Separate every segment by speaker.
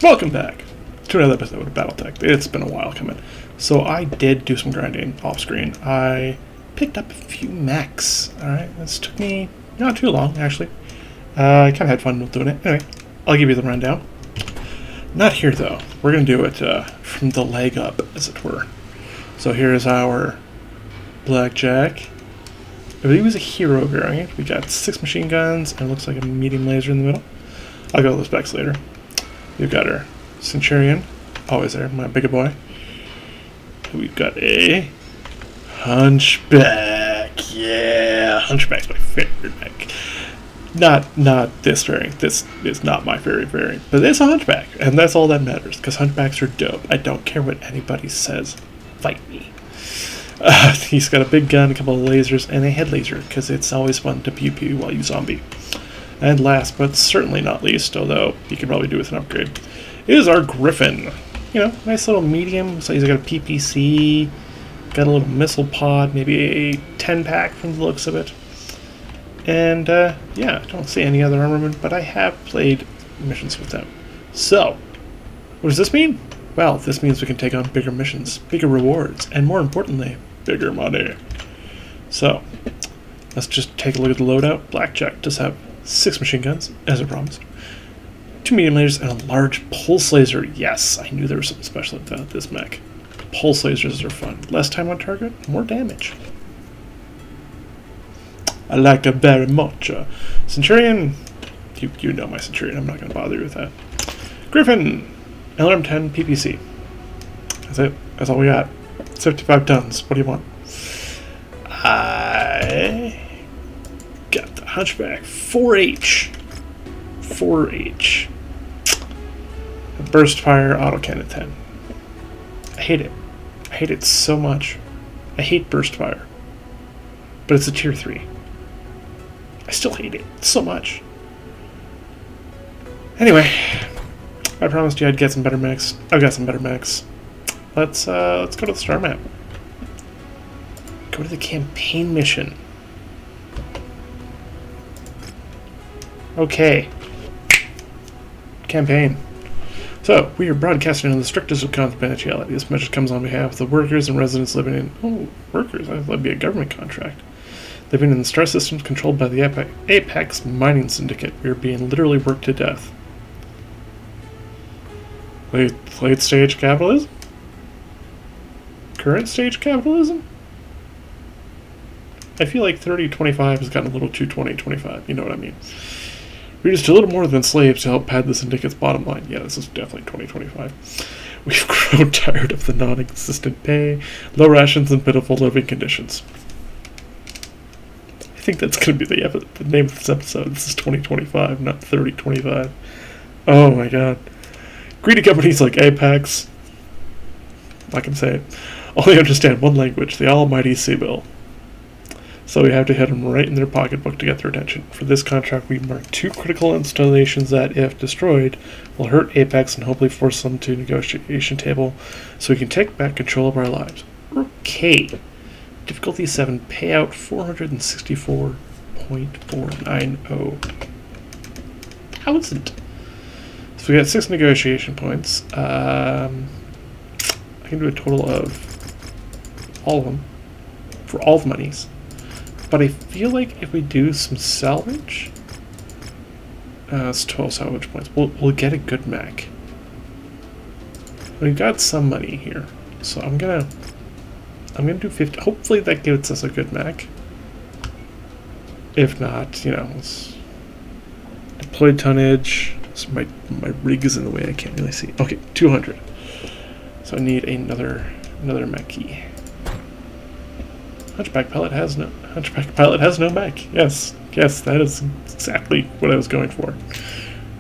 Speaker 1: Welcome back to another episode of Battletech. It's been a while coming. So I did do some grinding off screen. I picked up a few mechs. Alright, this took me not too long, actually. I kind of had fun doing it. Anyway, I'll give you the rundown. Not here, though. We're going to do it from the leg up, as it were. So here's our Blackjack. I believe he was a hero variant. We got 6 machine guns, and it looks like a medium laser in the middle. I'll go with the specs later. We've got our Centurion, always there, my bigger boy. We've got a Hunchback. Yeah, Hunchback's my favorite mech. Not this variant. This is not my favorite variant, but it's a Hunchback, and that's all that matters, because Hunchbacks are dope. I don't care what anybody says. Fight me. He's got a big gun, a couple of lasers, and a head laser, because it's always fun to pew pew while you zombie. And last, but certainly not least, although you could probably do with an upgrade, is our Griffin. You know, nice little medium. So he's got a PPC, got a little missile pod, maybe a 10-pack from the looks of it. And, yeah, I don't see any other armament, but I have played missions with them. So, what does this mean? Well, this means we can take on bigger missions, bigger rewards, and more importantly, bigger money. So, let's just take a look at the loadout. Blackjack does have 6 machine guns, as I promised. 2 medium lasers and a large pulse laser. Yes, I knew there was something special about this mech. Pulse lasers are fun. Less time on target, more damage. I like it very much. Centurion, you know my Centurion. I'm not going to bother you with that. Griffin, LRM-10 PPC. That's it. That's all we got. 75 tons. What do you want? I got the Hunchback 4H. 4H. Burst fire autocannon 10. I hate it. I hate it so much. I hate burst fire. But it's a tier 3. I still hate it so much. Anyway, I promised you I'd get some better mechs. I've got some better mechs. Let's go to the star map. Go to the campaign mission. Okay. Campaign. So, we are broadcasting in the strictest of confidentiality. This message comes on behalf of the workers and residents living in... Oh, workers? That'd be a government contract. Living in the star systems controlled by the Apex Mining Syndicate. We are being literally worked to death. Late stage capitalism? Current stage capitalism? I feel like 3025 has gotten a little too 2025. You know what I mean? We're just a little more than slaves to help pad the syndicate's bottom line. Yeah, this is definitely 2025. We've grown tired of the non-existent pay, low rations, and pitiful living conditions. I think that's going to be the name of this episode. This is 2025, not 3025. Oh my god. Greedy companies like Apex, I can say it, only understand one language, the almighty Sibyl. So we have to hit them right in their pocketbook to get their attention. For this contract, we mark 2 critical installations that, if destroyed, will hurt Apex and hopefully force them to negotiation table so we can take back control of our lives. Okay. Difficulty 7, payout 464.490. Thousand. So we got 6 negotiation points. I can do a total of all of them for all the monies. But I feel like if we do some salvage, it's 12 salvage points. We'll get a good mech. We've got some money here, so I'm gonna do 50. Hopefully that gives us a good mech. If not, you know, it's deployed tonnage. So my rig is in the way. I can't really see. Okay, 200. So I need another mech. Hunchback pilot has no mech. Yes, that is exactly what I was going for.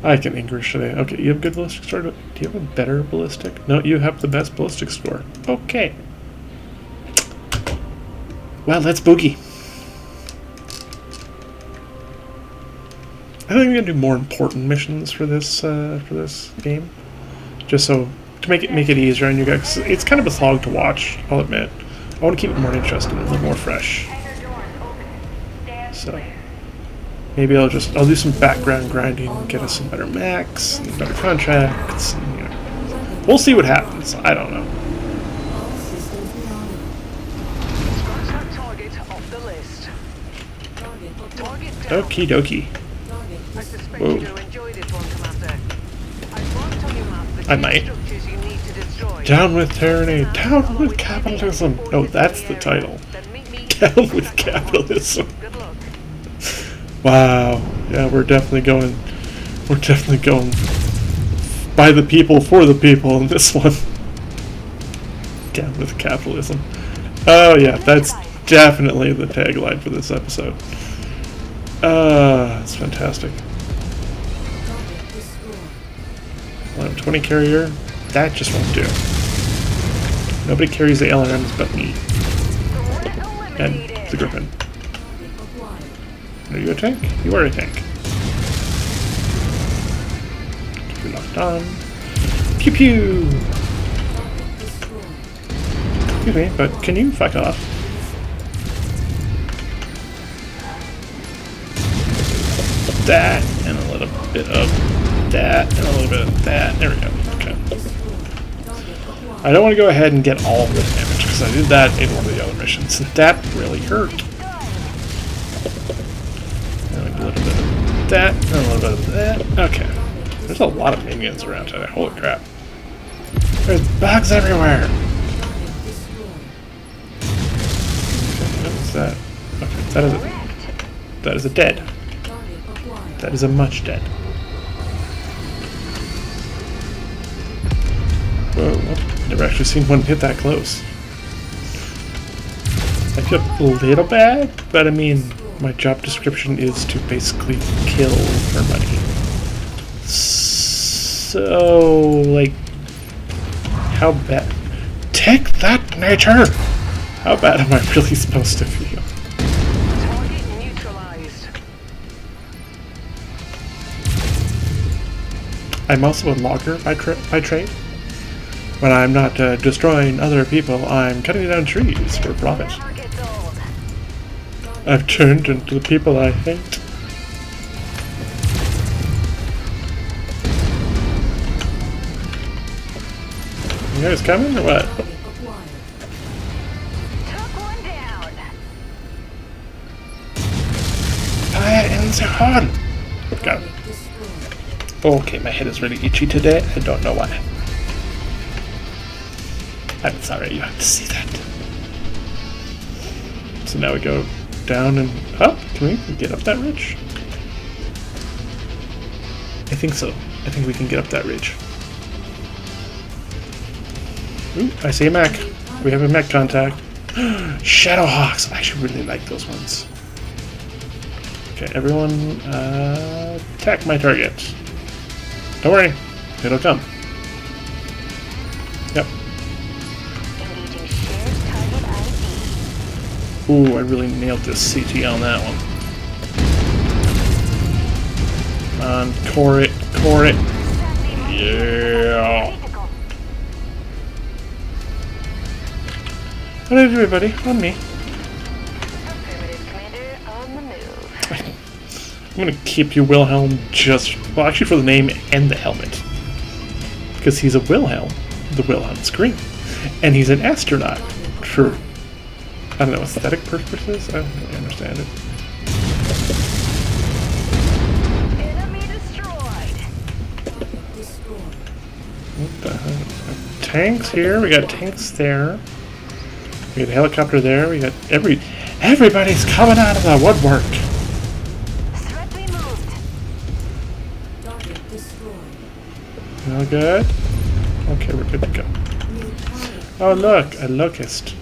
Speaker 1: I can English today. Okay, you have good ballistic score. Do you have a better ballistic? No, you have the best ballistic score. Okay. Well, let's boogie. I think I'm gonna do more important missions for this game, just so to make it easier on you guys. It's kind of a slog to watch, I'll admit. I want to keep it more interesting, a little more fresh. So, Maybe I'll do some background grinding and get us some better mechs and better contracts. And, you know, we'll see what happens. I don't know. Okie dokie. Whoa. I might. Down with tyranny. Down with capitalism. No, that's the title. Down with capitalism. Wow. Yeah, we're definitely going by the people for the people in this one. Down with capitalism. Oh yeah, that's definitely the tagline for this episode. It's fantastic. 20 carrier, that just won't do. Nobody carries the LRMs but me. And the Griffin. Are you a tank? You are a tank. Keep you locked on. Pew pew! Excuse me, but can you fuck off? That, and a little bit of that, and a little bit of that. There we go. Okay. I don't want to go ahead and get all of the damage, because I did that in one of the other missions, and that really hurt. And a little bit of that, and a little bit of that. Okay. There's a lot of minions around today. Holy crap. There's bugs everywhere! Okay, what is that? Okay, that is a dead. That is a much dead. Whoa, never actually seen one hit that close. I feel a little bad, but I mean, my job description is to basically kill for money. So, like, how bad? Take that, nature! How bad am I really supposed to feel? I'm also a logger by trade. When I'm not destroying other people, I'm cutting down trees for profit. I've turned into the people I hate. You guys coming or what? Fire in the horn! Got it. Okay, my head is really itchy today. I don't know why. I'm sorry, you have to see that. So now we go down and up. Can we get up that ridge? I think so. I think we can get up that ridge. Ooh, I see a mech. We have a mech contact. Shadowhawks! I actually really like those ones. Okay, everyone, attack my target. Don't worry, it'll come. Yep. Ooh, I really nailed this CT on that one. Come on, core it, core it. Yeah. What did everybody? On me. I'm gonna keep you Wilhelm just, well, actually for the name and the helmet. Because he's a Wilhelm. The Wilhelm's green. And he's an astronaut. For, I don't know, aesthetic purposes? I don't really understand it.
Speaker 2: Enemy destroyed.
Speaker 1: What the hell? Tanks here, we got tanks there. We got a helicopter there, we got everybody's coming out of the woodwork. All good? Okay, we're good to go. Oh look, a locust.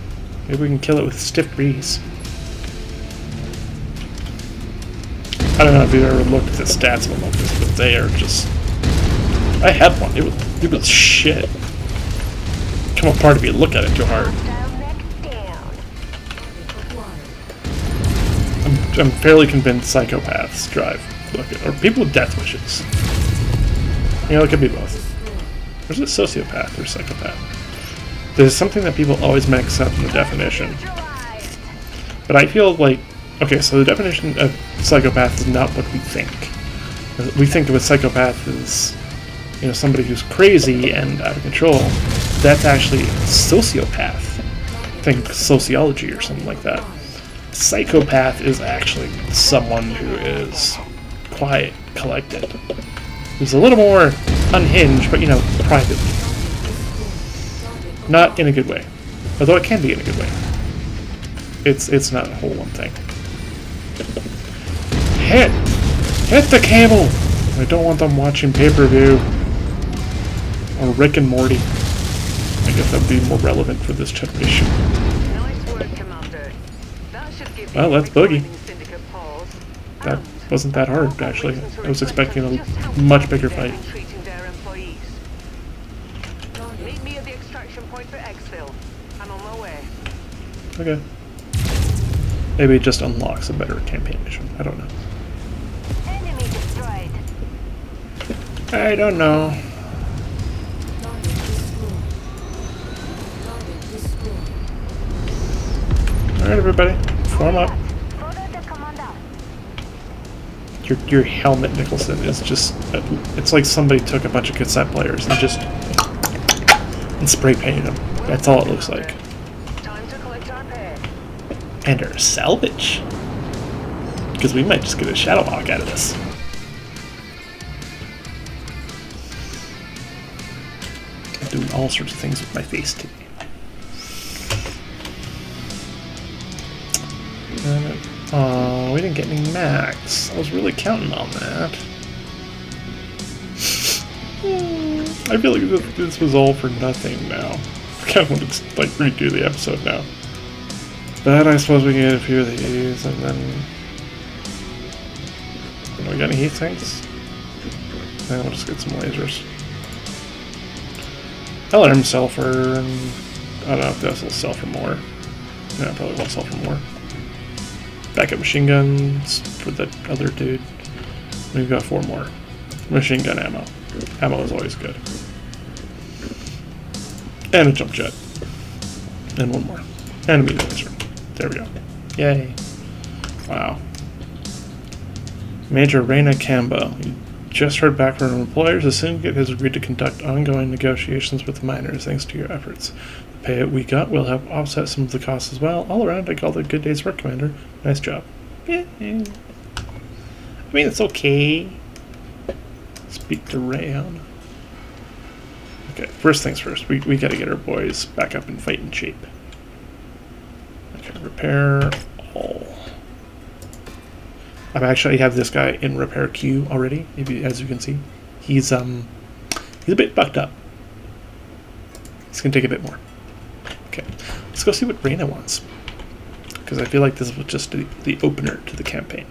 Speaker 1: Maybe we can kill it with stiff breeze. I don't know if you've ever looked at the stats of a locust, but they are just... I had one. It was shit. Come apart if you look at it too hard. I'm fairly convinced psychopaths drive locust, or people with death wishes. You know, it could be both. There's a sociopath or psychopath. There's something that people always mix up in the definition. But I feel like Okay, so the definition of psychopath is not what we think. We think of a psychopath as, you know, somebody who's crazy and out of control. That's actually sociopath. Think sociology or something like that. Psychopath is actually someone who is quiet, collected, who's a little more unhinged, but, you know, privately. Not in a good way. Although it can be in a good way. It's not a whole one thing. Hit the cable! I don't want them watching pay-per-view. Or Rick and Morty. I guess that would be more relevant for this generation.
Speaker 2: Nice work, Commander. That should give
Speaker 1: Well, that's Boogie.
Speaker 2: Syndicate pause.
Speaker 1: That wasn't that hard, actually. I was expecting a much bigger fight.
Speaker 2: Treating their employees. Meet me at the extraction point for exfil. I'm on my way.
Speaker 1: Okay. Maybe it just unlocks a better campaign mission. I don't know.
Speaker 2: Enemy destroyed.
Speaker 1: I don't know. Alright, everybody. Form up. Your helmet, Nicholson, is just... it's like somebody took a bunch of cassette players and just... and spray painted them. That's all it looks like.
Speaker 2: Time to collect our pay.
Speaker 1: And our salvage. Because we might just get a Shadow Hawk out of this. I'm doing all sorts of things with my face today. Oh, we didn't get any max. I was really counting on that. I feel like this was all for nothing now. I kind of want to like redo the episode now. But I suppose we can get a few of these, and then... we got any heat sinks? Then we'll just get some lasers. I'll let him sell for... I don't know if this will sell for more. No, probably won't sell for more. Backup machine guns for the other dude. We've got 4 more. Machine gun ammo. Ammo is always good. And a jump jet. And 1 more. And a meter laser. There we go. Yay. Wow. Major Reina Cambo. You just heard back from employers. The syndicate has agreed to conduct ongoing negotiations with the miners thanks to your efforts. The pay we got will help offset some of the costs as well. All around, I call it a good day's work, Commander. Nice job. Yeah. I mean, it's okay. Speak to Rayon. Okay, first things first. We gotta get our boys back up in fighting shape. Okay, repair all. I actually have this guy in repair queue already, as you can see. He's a bit bucked up. It's gonna take a bit more. Okay, let's go see what Reyna wants. Because I feel like this was just the opener to the campaign.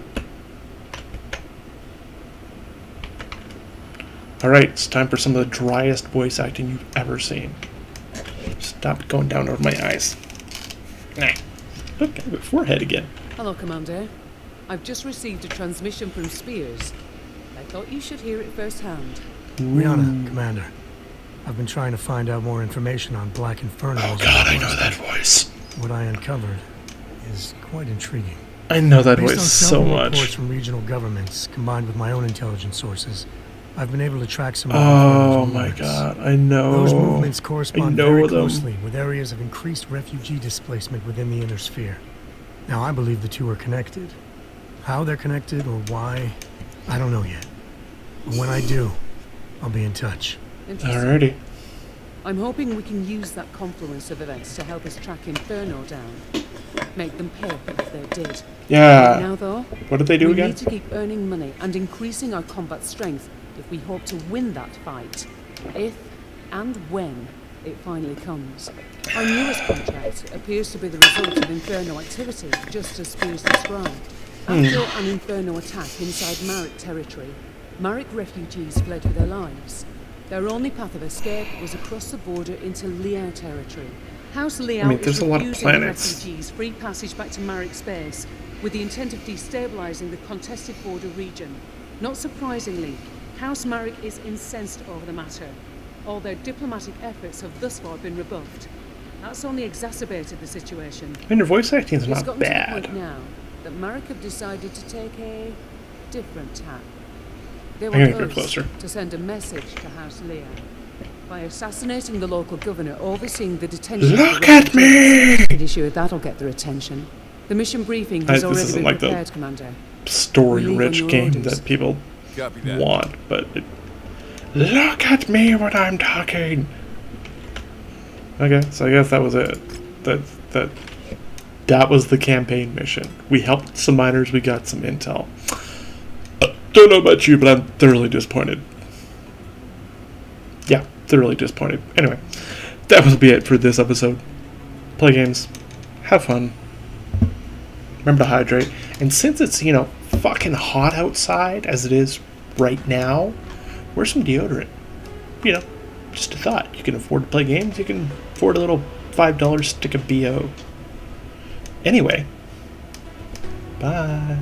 Speaker 1: Alright, it's time for some of the driest voice acting you've ever seen. Stop going down over my eyes. Nah. Look, I have a forehead again.
Speaker 3: Hello, Commander. I've just received a transmission from Spears. I thought you should hear it firsthand.
Speaker 4: Rihanna, Commander. I've been trying to find out more information on Black Inferno.
Speaker 1: Oh god, I know that voice.
Speaker 4: What I uncovered is quite intriguing.
Speaker 1: I know that
Speaker 4: Based
Speaker 1: voice
Speaker 4: on
Speaker 1: so
Speaker 4: several
Speaker 1: much.
Speaker 4: reports from regional governments, combined with my own intelligence sources, I've been able to track some of
Speaker 1: Oh
Speaker 4: Inferno's
Speaker 1: my
Speaker 4: movements.
Speaker 1: god, I know.
Speaker 4: Those movements correspond
Speaker 1: know
Speaker 4: very
Speaker 1: them.
Speaker 4: closely with areas of increased refugee displacement within the inner sphere. Now, I believe the two are connected. How they're connected or why, I don't know yet. But when I do, I'll be in touch.
Speaker 3: Interesting.
Speaker 1: Alrighty.
Speaker 3: I'm hoping we can use that confluence of events to help us track Inferno down. Make them pay for what they did.
Speaker 1: Yeah.
Speaker 3: Now, though,
Speaker 1: What did they do
Speaker 3: we
Speaker 1: again?
Speaker 3: need to keep earning money and increasing our combat strength if we hope to win that fight. If and when it finally comes. Our newest contract appears to be the result of Inferno activity, just as Spears described. After an Inferno attack inside Marek territory, Marek refugees fled for their lives. Their only path of escape was across the border into Liao territory. House Liao
Speaker 1: there's
Speaker 3: is
Speaker 1: a lot of
Speaker 3: refusing
Speaker 1: planets.
Speaker 3: refugees free passage back to Marek's base, with the intent of destabilizing the contested border region. Not surprisingly, House Marek is incensed over the matter. All their diplomatic efforts have thus far been rebuffed. That's only exacerbated the situation.
Speaker 1: I mean, your voice acting's
Speaker 3: It's
Speaker 1: not
Speaker 3: gotten to the
Speaker 1: bad.
Speaker 3: point now that Marek have decided to take a different tack. They
Speaker 1: gonna
Speaker 3: want
Speaker 1: get
Speaker 3: us
Speaker 1: closer.
Speaker 3: to send a message to House Leah by assassinating the local governor overseeing the detention of
Speaker 1: Look
Speaker 3: the
Speaker 1: at me!
Speaker 3: Pretty sure that'll get their attention. The mission briefing has
Speaker 1: This
Speaker 3: already
Speaker 1: isn't
Speaker 3: been
Speaker 1: like the
Speaker 3: prepared, Commander.
Speaker 1: Story-rich
Speaker 3: your
Speaker 1: game
Speaker 3: orders.
Speaker 1: that people
Speaker 5: Copy that.
Speaker 1: want, but look at me when I'm talking. Okay, so I guess that was it. That was the campaign mission. We helped some miners. We got some intel. Don't know about you, but I'm thoroughly disappointed. Yeah, thoroughly disappointed. Anyway, that will be it for this episode. Play games, have fun. Remember to hydrate. And since it's, fucking hot outside as it is right now, wear some deodorant. Just a thought. You can afford to play games. You can afford a little $5 stick of BO. Anyway, bye.